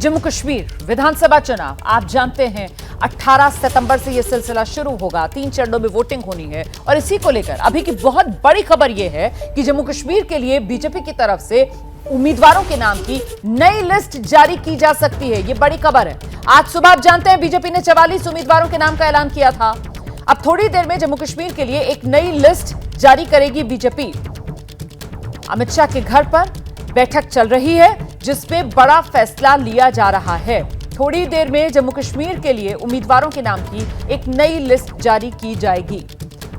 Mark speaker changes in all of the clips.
Speaker 1: जम्मू कश्मीर विधानसभा चुनाव आप जानते हैं 18 सितंबर से यह सिलसिला शुरू होगा। 3 चरणों में वोटिंग होनी है और इसी को लेकर अभी की बहुत बड़ी खबर यह है कि जम्मू कश्मीर के लिए बीजेपी की तरफ से उम्मीदवारों के नाम की नई लिस्ट जारी की जा सकती है। यह बड़ी खबर है। आज सुबह आप जानते हैं बीजेपी ने 44 उम्मीदवारों के नाम का ऐलान किया था। अब थोड़ी देर में जम्मू कश्मीर के लिए एक नई लिस्ट जारी करेगी बीजेपी। अमित शाह के घर पर बैठक चल रही है जिसमें बड़ा फैसला लिया जा रहा है। थोड़ी देर में जम्मू कश्मीर के लिए उम्मीदवारों के नाम की एक नई लिस्ट जारी की जाएगी।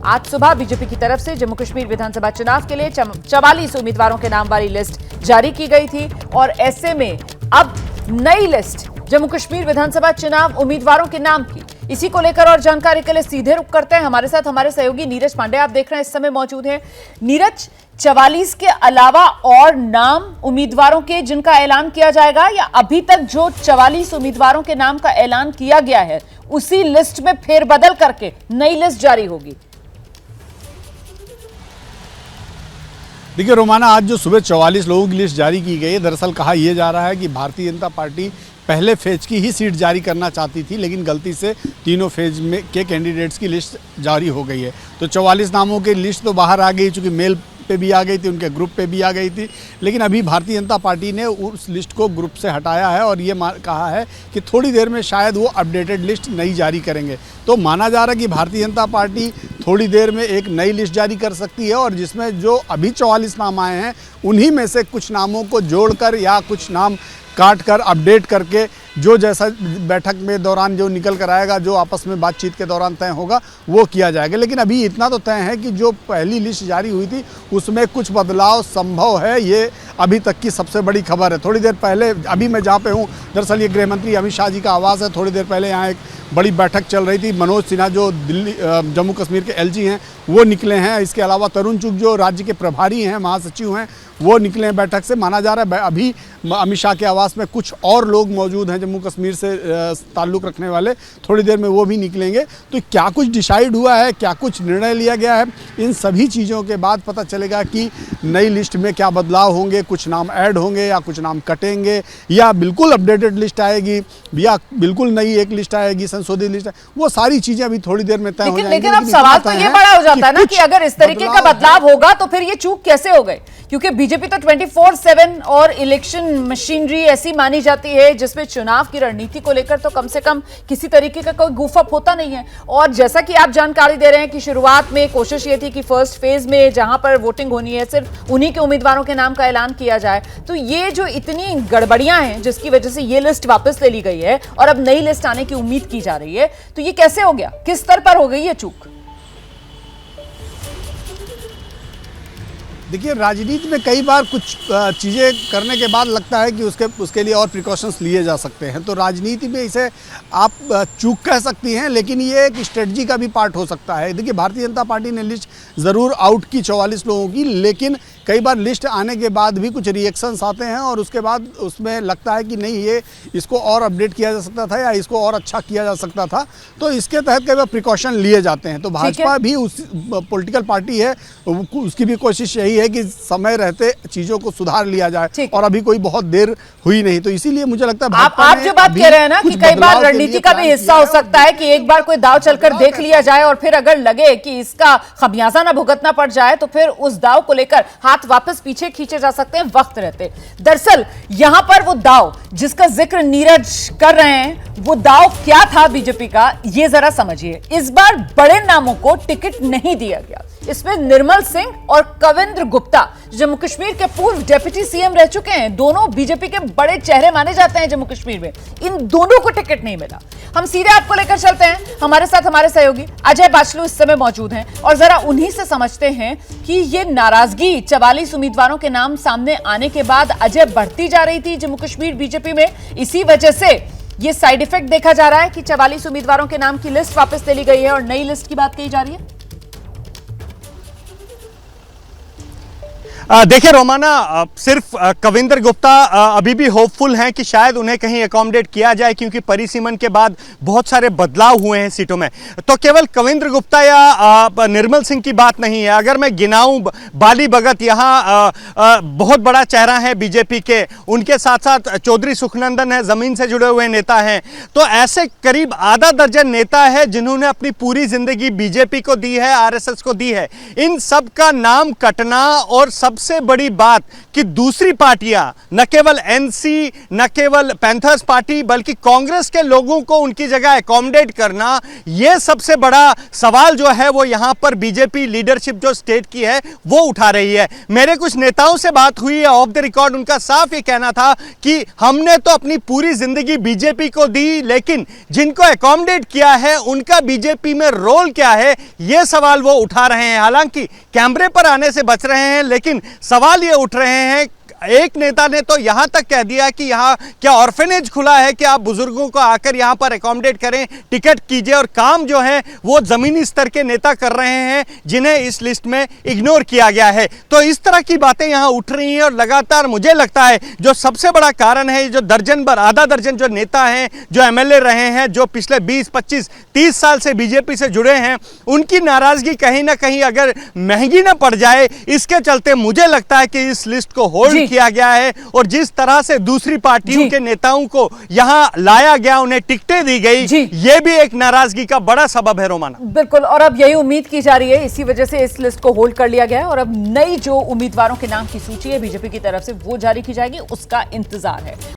Speaker 1: आज सुबह बीजेपी की तरफ से जम्मू कश्मीर विधानसभा चुनाव के लिए 44 उम्मीदवारों के नाम वाली लिस्ट जारी की गई थी और ऐसे में अब नई लिस्ट जम्मू कश्मीर विधानसभा चुनाव उम्मीदवारों के नाम की, इसी को लेकर और जानकारी के लिए सीधे रुख करते हैं। हमारे साथ हमारे सहयोगी नीरज पांडे आप देख रहे हैं इस समय मौजूद हैं। नीरज, 44 के अलावा और नाम उम्मीदवारों के जिनका ऐलान किया जाएगा या अभी तक जो 44 उम्मीदवारों के नाम का ऐलान किया गया है उसी लिस्ट में फेरबदल करके नई लिस्ट जारी होगी?
Speaker 2: देखिए रोमाना, आज जो सुबह 44 लोगों की लिस्ट जारी की गई है, दरअसल कहा यह जा रहा है कि भारतीय जनता पार्टी पहले फेज की ही सीट जारी करना चाहती थी, लेकिन गलती से तीनों फेज में के कैंडिडेट्स की लिस्ट जारी हो गई है। तो 44 नामों की लिस्ट तो बाहर आ गई, चूँकि मेल पे भी आ गई थी, उनके ग्रुप पे भी आ गई थी, लेकिन अभी भारतीय जनता पार्टी ने उस लिस्ट को ग्रुप से हटाया है और ये कहा है कि थोड़ी देर में शायद वो अपडेटेड लिस्ट नई जारी करेंगे। तो माना जा रहा है कि भारतीय जनता पार्टी थोड़ी देर में एक नई लिस्ट जारी कर सकती है और जिसमें जो अभी 44 नाम आए हैं उन्हीं में से कुछ नामों को जोड़कर या कुछ नाम काट कर अपडेट करके जो जैसा बैठक में दौरान जो निकल कर आएगा, जो आपस में बातचीत के दौरान तय होगा वो किया जाएगा। लेकिन अभी इतना तो तय है कि जो पहली लिस्ट जारी हुई थी उसमें कुछ बदलाव संभव है। ये अभी तक की सबसे बड़ी खबर है। थोड़ी देर पहले, अभी मैं जहाँ पे हूँ, दरअसल ये गृह मंत्री अमित शाह जी का आवास है। थोड़ी देर पहले यहाँ एक बड़ी बैठक चल रही थी। मनोज सिन्हा जो जम्मू कश्मीर के एलजी हैं वो निकले हैं। इसके अलावा तरुण चुग जो राज्य के प्रभारी हैं, महासचिव हैं, वो निकले हैं बैठक से। माना जा रहा है अभी अमित शाह के आवास में कुछ और लोग मौजूद हैं जम्मू कश्मीर से ताल्लुक़ रखने वाले, थोड़ी देर में वो भी निकलेंगे। तो क्या कुछ डिसाइड हुआ है, क्या कुछ निर्णय लिया गया है, इन सभी चीज़ों के बाद पता चलेगा कि नई लिस्ट में क्या बदलाव होंगे। कुछ नाम ऐड होंगे या कुछ नाम कटेंगे या बिल्कुल अपडेटेड लिस्ट आएगी या बिल्कुल नई एक लिस्ट आएगी, संशोधित लिस्ट। वो सारी चीज़ें अभी थोड़ी देर में तय हो जाएंगी।
Speaker 1: लेकिन अब सवाल तो ये बड़ा हो जाता है ना कि अगर इस तरीके का बदलाव होगा तो फिर ये चूक कैसे हो गई? क्योंकि बीजेपी तो 24/7 और इलेक्शन मशीनरी ऐसी मानी जाती है जिसमें चुनाव की रणनीति को लेकर तो कम से कम किसी तरीके का कोई गुफअप होता नहीं है। और जैसा कि आप जानकारी दे रहे हैं कि शुरुआत में कोशिश ये थी कि फर्स्ट फेज में जहां पर वोटिंग होनी है सिर्फ उन्हीं के उम्मीदवारों के नाम का ऐलान किया जाए। तो ये जो इतनी गड़बड़ियां हैं जिसकी वजह से ये लिस्ट वापस ले ली गई है और अब नई लिस्ट आने की उम्मीद की जा रही है, तो ये कैसे हो गया? किस स्तर पर हो गई ये चूक?
Speaker 2: देखिए, राजनीति में कई बार कुछ चीज़ें करने के बाद लगता है कि उसके लिए और प्रिकॉशंस लिए जा सकते हैं। तो राजनीति में इसे आप चूक कह सकती हैं, लेकिन ये एक स्ट्रेटजी का भी पार्ट हो सकता है। देखिए, भारतीय जनता पार्टी ने लिस्ट ज़रूर आउट की 44 लोगों की, लेकिन कई बार लिस्ट आने के बाद भी कुछ रिएक्शंस आते हैं और उसके बाद उसमें लगता है कि नहीं, ये इसको और अपडेट किया जा सकता था या इसको और अच्छा किया जा सकता था। तो इसके तहत कई बार प्रिकॉशन लिए जाते हैं। तो भाजपा भी उस पॉलिटिकल पार्टी है, उसकी भी कोशिश यही है कि समय रहते चीज़ों को सुधार लिया जाए और अभी कोई बहुत देर हुई नहीं। तो इसीलिए मुझे लगता है
Speaker 1: आप जो बात कह रहे हैं ना कि कई बार रणनीति का भी हिस्सा हो सकता है कि एक बार कोई दाव चलकर देख लिया जाए और फिर अगर लगे कि इसका खमियाजा ना भुगतना पड़ जाए तो फिर उस दाव को लेकर हाथ वापस पीछे खींचे जा सकते हैं वक्त रहते। दरअसल यहां पर वो दाव जिसका जिक्र नीरज कर रहे हैं, वो दाव क्या था बीजेपी का, ये जरा समझिए। इस बार बड़े नामों को टिकट नहीं दिया गया। इसमें निर्मल सिंह और कविंद्र गुप्ता जम्मू कश्मीर के पूर्व डिप्टी सीएम रह चुके हैं, दोनों बीजेपी के बड़े चेहरे माने जाते हैं जम्मू कश्मीर में, इन दोनों को टिकट नहीं मिला। हम सीधे आपको लेकर चलते हैं, हमारे साथ हमारे सहयोगी अजय बाचलू इस समय मौजूद हैं और जरा उन्हीं से समझते हैं कि ये नाराजगी 44 उम्मीदवारों के नाम सामने आने के बाद अजय बढ़ती जा रही थी जम्मू कश्मीर बीजेपी में, इसी वजह से ये साइड इफेक्ट देखा जा रहा है कि 44 उम्मीदवारों के नाम की लिस्ट वापस ले ली गई है और नई लिस्ट की बात कही जा रही है।
Speaker 3: देखिए रोमाना, सिर्फ कविंद्र गुप्ता अभी भी होपफुल हैं कि शायद उन्हें कहीं अकोमोडेट किया जाए, क्योंकि परिसीमन के बाद बहुत सारे बदलाव हुए हैं सीटों में। तो केवल कविंद्र गुप्ता या निर्मल सिंह की बात नहीं है। अगर मैं गिनाऊं, बाली भगत यहाँ बहुत बड़ा चेहरा है बीजेपी के, उनके साथ साथ चौधरी सुखनंदन है, जमीन से जुड़े हुए नेता हैं। तो ऐसे करीब आधा दर्जन नेता है जिन्होंने अपनी पूरी जिंदगी बीजेपी को दी है, आरएसएस को दी है। इन सब का नाम कटना, और सबसे बड़ी बात कि दूसरी पार्टियां, न केवल एनसी, न केवल पैंथर्स पार्टी, बल्कि कांग्रेस के लोगों को उनकी जगह अकोमोडेट करना, यह सबसे बड़ा सवाल जो है वो यहां पर बीजेपी लीडरशिप जो स्टेट की है वो उठा रही है। मेरे कुछ नेताओं से बात हुई है ऑफ द रिकॉर्ड, उनका साफ ये कहना था कि हमने तो अपनी पूरी जिंदगी बीजेपी को दी, लेकिन जिनको अकोमोडेट किया है उनका बीजेपी में रोल क्या है, यह सवाल वो उठा रहे हैं। हालांकि कैमरे पर आने से बच रहे हैं, लेकिन सवाल ये उठ रहे हैं। एक नेता ने तो यहां तक कह दिया कि यहां क्या ऑर्फेनेज खुला है कि आप बुजुर्गों को आकर यहां पर अकोमोडेट करें, टिकट कीजिए, और काम जो है वो जमीनी स्तर के नेता कर रहे हैं जिन्हें इस लिस्ट में इग्नोर किया गया है। तो इस तरह की बातें यहां उठ रही हैं, और लगातार मुझे लगता है जो सबसे बड़ा कारण है, जो दर्जन भर, आधा दर्जन जो नेता हैं, जो एमएलए रहे हैं, जो पिछले 20, 25, 30 साल से बीजेपी से जुड़े हैं, उनकी नाराजगी कहीं ना कहीं अगर महंगी ना पड़ जाए, इसके चलते मुझे लगता है कि इस लिस्ट को होल्ड किया गया है। और जिस तरह से दूसरी पार्टियों के नेताओं को यहां लाया गया, उन्हें टिकटें दी गई, यह भी एक नाराजगी का बड़ा सबब है रोमाना।
Speaker 1: बिल्कुल, और अब यही उम्मीद की जा रही है, इसी वजह से इस लिस्ट को होल्ड कर लिया गया है, और अब नई जो उम्मीदवारों के नाम की सूची है बीजेपी की तरफ से वो जारी की जाएगी, उसका इंतजार है।